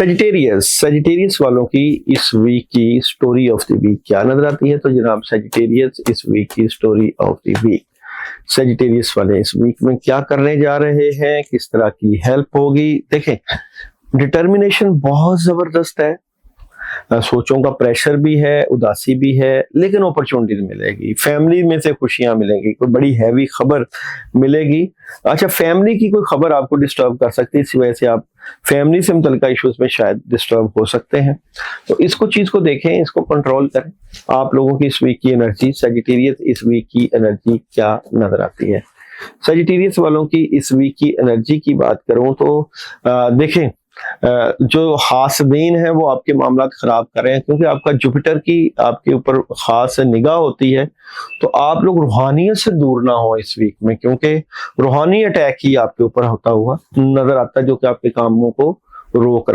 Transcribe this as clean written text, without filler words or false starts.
Sagittarius वालों की इस वीक की स्टोरी ऑफ द वीक क्या नजर आती है? तो जनाब सेजिटेरियस इस वीक की story of the week, Sagittarius वाले इस वीक में क्या करने जा रहे हैं, किस तरह की हेल्प होगी। देखें, डिटर्मिनेशन बहुत जबरदस्त है, सोचों का प्रेशर भी है, उदासी भी है, लेकिन अपॉर्चुनिटीज मिलेगी, फैमिली में से खुशियां मिलेंगी, कोई बड़ी हैवी खबर मिलेगी। अच्छा, फैमिली की कोई खबर आपको डिस्टर्ब कर सकती है, इसी वजह से आप फैमिली से मुतल्लिका इश्यूज में शायद डिस्टर्ब हो सकते हैं। तो इसको चीज को देखें, इसको कंट्रोल करें। आप लोगों की इस वीक की एनर्जी, सेजिटेरियस इस वीक की एनर्जी क्या नजर आती है? सेजिटेरियस वालों की इस वीक की एनर्जी की बात करूं तो देखें, जो हासदीन है वो आपके मामला खराब कर रहे हैं, क्योंकि आपका जुपिटर की आपके ऊपर खास निगाह होती है। तो आप लोग रूहानियत से दूर ना हो इस वीक में, क्योंकि रूहानी अटैक ही आपके ऊपर होता हुआ नजर आता है, जो कि आपके कामों को रोक रहा